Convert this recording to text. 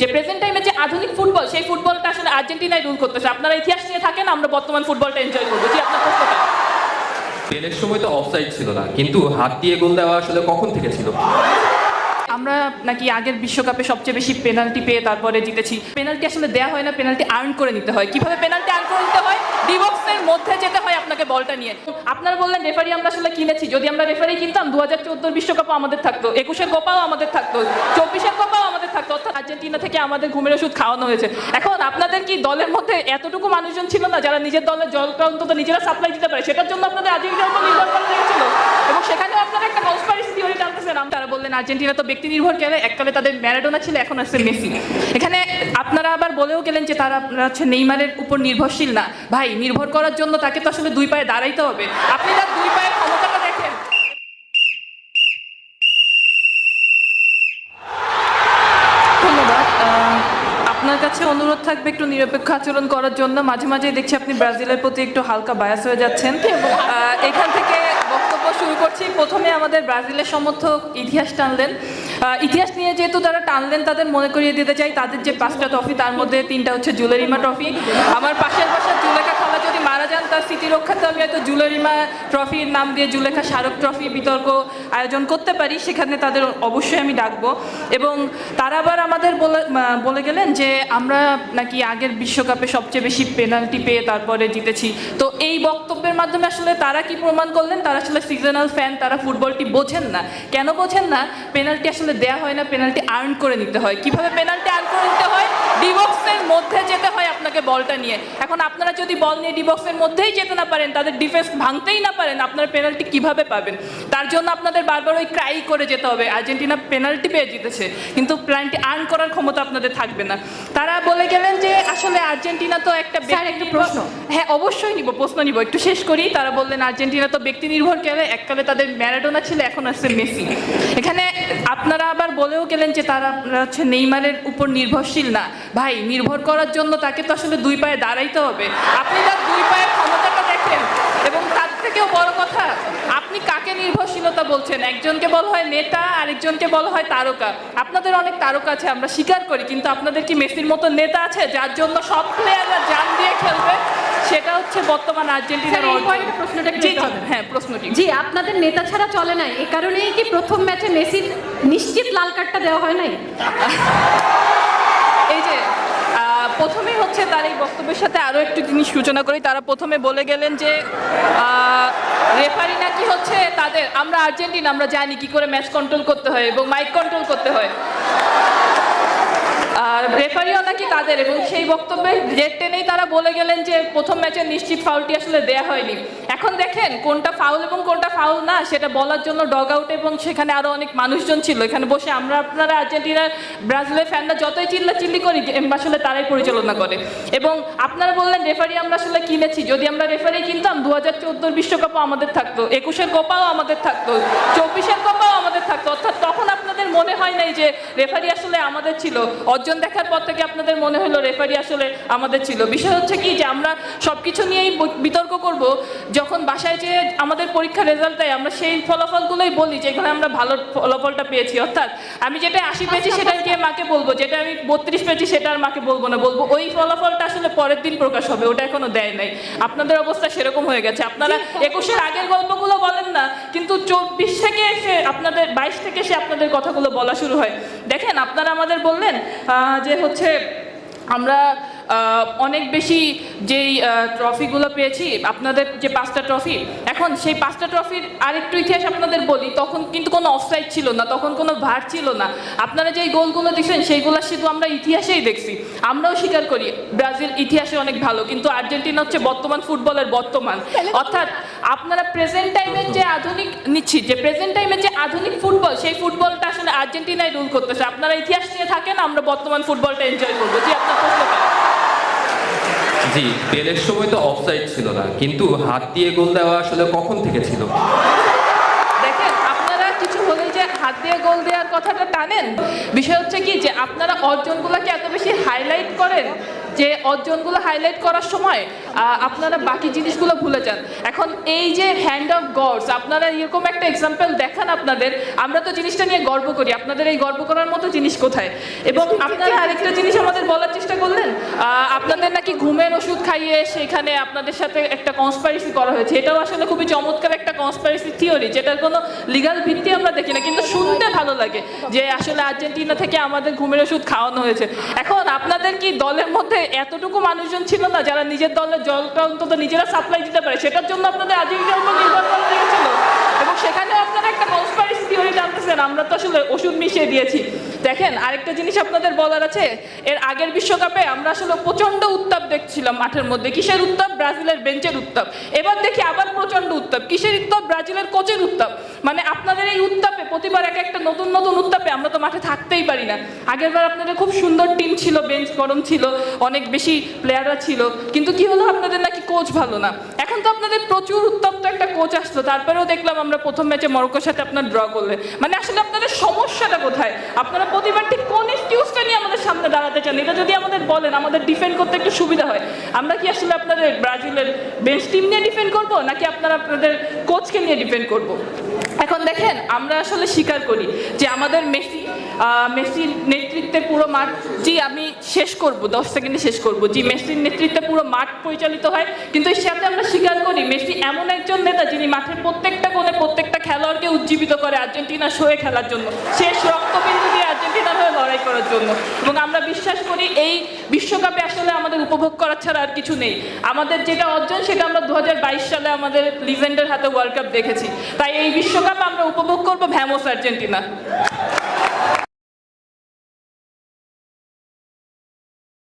যে প্রেজেন্ট টাইমে যে আধুনিক ফুটবল সেই ফুটবলটা আসলে আর্জেন্টিনায় রুল করতেছে। আপনারা ইতিহাস নিয়ে থাকেন, আমরা বর্তমান ফুটবলটা এনজয় করবো। জি, আপনার প্রশ্নটা। পেলের সময় তো অফসাইড ছিল না, কিন্তু হাত দিয়ে গোল দেওয়া আসলে কখন থেকে ছিল? আমরা নাকি আগের বিশ্বকাপে সবচেয়ে বেশি পেনাল্টি পেয়ে তারপরে জিতেছি। পেনাল্টি আসলে দেয়া হয় না, পেনাল্টি আর্ন করে নিতে হয়। কিভাবে পেনাল্টি আর্ন করে নিতে হয়? ডিবক্সের মধ্যে যেতে হয় আপনাকে বলটা নিয়ে। আপনারা বললেন রেফারি আমরা আসলে কিনেছি। যদি আমরা রেফারি কিনতাম 2014 বিশ্বকাপও আমাদের থাকতো, 21-এর কোপাও আমাদের থাকতো, 24-এর কোপাও আমাদের থাকতো। অর্থাৎ আর্জেন্টিনা থেকে আমাদের ঘুমের ওষুধ খাওয়ানো হয়েছে। এখন আপনাদের কি দলের মধ্যে এতটুকু মানুষজন ছিল না যারা নিজের দলের জলটা অন্তত নিজেরা সাপ্লাই দিতে পারে? সেটার জন্য আপনাদের আর্জেন্টিনার উপর নির্ভর করা লেগেছিল এবং সেখানেও আপনারা একটা কনস্পাইরেসি থিওরি টানতেছেন। তারা বললেন আর্জেন্টিনা তো ব্যক্তি নির্ভর খেলে, এককালে তাদের ম্যারাডোনা ছিল, এখন আসছে মেসি। এখানে আপনারা আবার বলেও গেলেন যে তারা হচ্ছে নেইমারের উপর নির্ভরশীল না। ভাই, নির্ভর করার জন্য তাকে তো আসলে দুই পায়ে দাঁড়াইতে হবে। আপনি তার দুই পায়ের ক্ষমতাটা দেখেন। ধন্যবাদ। আপনার কাছে অনুরোধ থাকবে একটু নিরপেক্ষ আচরণ করার জন্য। মাঝে মাঝে দেখছি আপনি ব্রাজিলের প্রতি একটু হালকা বায়াস হয়ে যাচ্ছেন। এখান থেকে বক্তব্য শুরু করছি। প্রথমে আমাদের ব্রাজিলের সমর্থক ইতিহাস টানলেন। ইতিহাস নিয়ে যেহেতু তারা টানলেন, তাদের মনে করিয়ে দিতে চাই তাদের যে 5টা ট্রফি তার মধ্যে 3টা হচ্ছে জুলেরিমা ট্রফি। আমার পাশের বাসার জুলেখা খালা যদি মারা যান, তার স্মৃতি রক্ষার্থে আমি হয়তো জুলেরিমা ট্রফির নাম দিয়ে জুলেখা স্মারক ট্রফি বিতর্ক আয়োজন করতে পারি। সেখানে তাদের অবশ্যই আমি ডাকবো। এবং তারা আবার আমাদের বলে গেলেন যে আমরা নাকি আগের বিশ্বকাপে সবচেয়ে বেশি পেনাল্টি পেয়ে তারপরে জিতেছি। তো এই বক্তব্যের মাধ্যমে আসলে তারা কি প্রমাণ করলেন? তারা আসলে সিজনাল ফ্যান, তারা ফুটবলটি বোঝেন না। কেন বোঝেন না? পেনাল্টি আসলে দেয়া হয় না, পেনাল্টি আর্ন করে নিতে হয়। কিভাবে পেনাল্টি আর্ন করে নিতে হয়? ডিবক্সের মধ্যে যেতে হয় আপনাকে বলটা নিয়ে। এখন আপনারা যদি বল নিয়ে ডিবক্সের মধ্যেই যেতে না পারেন, তাদের ডিফেন্স ভাঙতেই না পারেন, আপনারা পেনাল্টি কিভাবে পাবেন? তার জন্য আপনাদের বারবার ওই ক্রাই করে যেতে হবে আর্জেন্টিনা পেনাল্টি পেয়ে জিতেছে, কিন্তু পেনাল্টি আর্ন করার ক্ষমতা আপনাদের থাকবে না। তারা বলে গেলেন যে আসলে আর্জেন্টিনা তো একটা একটা প্রশ্ন। হ্যাঁ, অবশ্যই নিব, প্রশ্ন নিব, একটু শেষ করি। তারা বললেন আর্জেন্টিনা তো ব্যক্তি নির্ভর খেলে, এককালে তাদের ম্যারাডোনা ছিল, এখন আসছে মেসি। এখানে আপনারা আবার বলেও গেলেন যে তারা হচ্ছে নেইমারের উপর নির্ভরশীল না। ভাই, নির্ভর করার জন্য তাকে তো আসলে দুই পায়ে দাঁড়াইতে হবে। আপনি তার দুই পায়ের ক্ষমতাটা দেখেন। এবং তার থেকেও বড় কথা, আপনি কাকে নির্ভরশীলতা বলছেন? একজনকে বলা হয় নেতা, আরেকজনকে বলা হয় তারকা। আপনাদের অনেক তারকা আছে, আমরা স্বীকার করি, কিন্তু আপনাদের কি মেসির মতো নেতা আছে যার জন্য সব প্লেয়াররা জান দিয়ে খেলবে? সেটা হচ্ছে বর্তমান আর্জেন্টিনার প্রশ্নটা হ্যাঁ, প্রশ্নটি। জি, আপনাদের নেতা ছাড়া চলে নাই, এ কারণেই কি প্রথম ম্যাচে মেসির নিশ্চিত লাল কার্ডটা দেওয়া হয় নাই? এই যে প্রথমেই হচ্ছে তার এই বক্তব্যের সাথে আরও একটু জিনিস সূচনা করি। তারা প্রথমে বলে গেলেন যে রেফারি নাকি হচ্ছে তাদের, আমরা আর্জেন্টিনা, আমরা জানি কি করে ম্যাচ কন্ট্রোল করতে হয় এবং মাইক কন্ট্রোল করতে হয়। রেফারিও নাকি তাদের, এবং সেই বক্তব্যে জেট টেনেই তারা বলে গেলেন যে প্রথম ম্যাচের নিশ্চিত ফাউলটি আসলে দেয়া হয়নি। এখন দেখেন কোনটা ফাউল এবং কোনটা ফাউল না সেটা বলার জন্য ডগ আউট এবং সেখানে আরও অনেক মানুষজন ছিল এখানে বসে। আপনারা আর্জেন্টিনার ব্রাজিলের ফ্যানরা যতই চিল্লি করি, আসলে তারাই পরিচালনা করে। এবং আপনারা বললেন রেফারি আমরা আসলে কিনেছি। যদি আমরা রেফারি কিনতাম 2014 বিশ্বকাপও আমাদের থাকতো, 21-এর কোপাও আমাদের থাকতো, 24-এর কোপাও আমাদের থাকতো। অর্থাৎ তখন আপনাদের মনে হয় নাই যে রেফারি আসলে আমাদের ছিল। অর্জন দেখার পর থেকে আপনাদের মনে হলো রেফারি আসলে আমাদের ছিল। বিষয় হচ্ছে কি যে আমরা সব কিছু নিয়েই বিতর্ক করব, যখন বাসায় যে আমাদের পরীক্ষার রেজাল্ট দেয় আমরা সেই ফলাফলগুলোই বলি যেখানে আমরা ভালো ফলাফলটা পেয়েছি। অর্থাৎ আমি যেটা 80 পেয়েছি সেটা গিয়ে মাকে বলবো, যেটা আমি 32 পেয়েছি সেটা আর মাকে বলবো না, বলবো ওই ফলাফলটা আসলে পরের দিন প্রকাশ হবে, ওটা এখনো দেয় নাই। আপনাদের অবস্থা সেরকম হয়ে গেছে। আপনারা 21-এর আগের গল্পগুলো বলেন না, কিন্তু 24 থেকে এসে আপনাদের 22 থেকে এসে আপনাদের কথাগুলো বলা শুরু হয়। দেখেন, আপনারা আমাদের বললেন যে হচ্ছে আমরা অনেক বেশি যেই ট্রফিগুলো পেয়েছি, আপনাদের যে 5টা ট্রফি, এখন সেই 5টা ট্রফির আরেকটু ইতিহাস আপনাদের বলি। তখন কিন্তু কোনো অফসাইড ছিল না, তখন কোনো ভার ছিল না। আপনারা যেই গোলগুলো দেখছেন সেইগুলো শুধু আমরা ইতিহাসেই দেখছি। আমরাও স্বীকার করি ব্রাজিল ইতিহাসে অনেক ভালো, কিন্তু আর্জেন্টিনা হচ্ছে বর্তমান ফুটবলের বর্তমান। অর্থাৎ আপনারা প্রেজেন্ট টাইমের যে আধুনিক নিচ্ছি, যে প্রেজেন্ট টাইমের যে আধুনিক ফুটবল সেই ফুটবলটা আসলে আর্জেন্টিনায় রুল করতেছে। আপনারা ইতিহাস নিয়ে থাকেন, আমরা বর্তমান ফুটবলটা এনজয় করবো। জি, আপনার প্রশ্নটা। জি, পেলের সময় তো অফসাইড ছিল না, কিন্তু হাত দিয়ে গোল দেওয়া আসলে কখন থেকে ছিল? দেখেন, আপনারা কিছু হলেই যে হাত দিয়ে গোল দেওয়ার কথাটা টানেন। বিষয় হচ্ছে কি যে আপনারা অর্জনগুলোকে এত বেশি হাইলাইট করেন যে অর্জনগুলো হাইলাইট করার সময় আপনারা বাকি জিনিসগুলো ভুলে যান। এখন এই যে হ্যান্ড অফ গডস, আপনারা এরকম একটা এক্সাম্পল দেখান আপনাদের, আমরা তো জিনিসটা নিয়ে গর্ব করি, আপনাদের এই গর্ব করার মতো জিনিস কোথায়? এবং আপনারা আরেকটা জিনিস আমাদের বলার চেষ্টা করলেন, আপনাদের নাকি ঘুমের ওষুধ খাইয়ে সেখানে আপনাদের সাথে একটা কনস্পাইরেসি করা হয়েছে। এটাও আসলে খুবই চমৎকার একটা কনস্পাইরেসি থিওরি, যেটার কোনো লিগাল ভিত্তি আমরা দেখি না, কিন্তু শুনতে ভালো লাগে যে আসলে আর্জেন্টিনা থেকে আমাদের ঘুমের ওষুধ খাওয়ানো হয়েছে। এখন আপনাদের কি দলের মধ্যে এতটুকু মানুষজন ছিল না যারা নিজের দলের জলটা অন্তত নিজেরা সাপ্লাই দিতে পারে? সেটার জন্য আপনাদের আর্জেন্টিনার উপর নির্ভর করা লেগেছিল, এবং সেখানেও আপনারা একটা কনস্পাইরেসি থিওরি জানতেছেন আমরা তো আসলে ওষুধ মিশিয়ে দিয়েছি। দেখেন, আরেকটা জিনিস আপনাদের বলার আছে, এর আগের বিশ্বকাপে আমরা আসলে প্রচন্ড উত্তাপ দেখছিলাম মাঠের মধ্যে। কিসের উত্তাপ? ব্রাজিলের বেঞ্চের উত্তাপ। এবার দেখি আবার প্রচন্ড উত্তাপ। কিসের উত্তাপ? ব্রাজিলের কোচের উত্তাপ। মানে আপনাদের এই উত্তাপে প্রতিবার এক একটা নতুন নতুন উত্তাপে আমরা তো মাঠে থাকতেই পারি না। আগেরবার আপনাদের খুব সুন্দর টিম ছিল, বেঞ্চ গরম ছিল, অনেক বেশি প্লেয়াররা ছিল, কিন্তু কি হলো? আপনাদের নাকি কোচ ভালো না। এখন তো আপনাদের প্রচুর উত্তপ্ত একটা কোচ আসলো, তারপরেও দেখলাম আমরা প্রথম ম্যাচে মরক্কোর সাথে আপনার ড্র করলে। মানে আসলে আপনাদের সমস্যাটা কোথায়? আপনারা প্রতিবার ঠিক কোন এক্সকিউজটা নিয়ে আমাদের সামনে দাঁড়াতে চান? এটা যদি আমাদের বলেন, আমাদের ডিফেন্ড করতে একটু সুবিধা হয়। আমরা কি আসলে আপনাদের ব্রাজিলের বেঞ্চ টিম নিয়ে ডিফেন্ড করব, নাকি আপনারা আপনাদের কোচকে নিয়ে ডিফেন্ড করব? এখন দেখেন, আমরা আসলে স্বীকার করি যে আমাদের মেসির নেতৃত্বে পুরো মাঠ, জি আমি শেষ করব, 10 সেকেন্ডে শেষ করব, জি মেসির নেতৃত্বে পুরো মাঠ পরিচালিত হয়, কিন্তু এর সাথে আমরা স্বীকার করি মেসি এমন একজন নেতা যিনি মাঠের প্রত্যেকটা কোণে প্রত্যেকটা খেলোয়াড়কে উজ্জীবিত করে আর্জেন্টিনার হয়ে খেলার জন্য, শেষ রক্তবিন্দু দিয়ে আর্জেন্টিনার হয়ে লড়াই করার জন্য। এবং আমরা বিশ্বাস করি এই বিশ্বকাপে আসলে আমাদের উপভোগ করার ছাড়া আর কিছু নেই। আমাদের যেটা অর্জন সেটা আমরা 2022 সালে আমাদের লিজেন্ডের হাতে ওয়ার্ল্ড কাপ দেখেছি। তাই এই বিশ্বকাপ আমরা উপভোগ করবো ভ্যামোস আর্জেন্টিনা।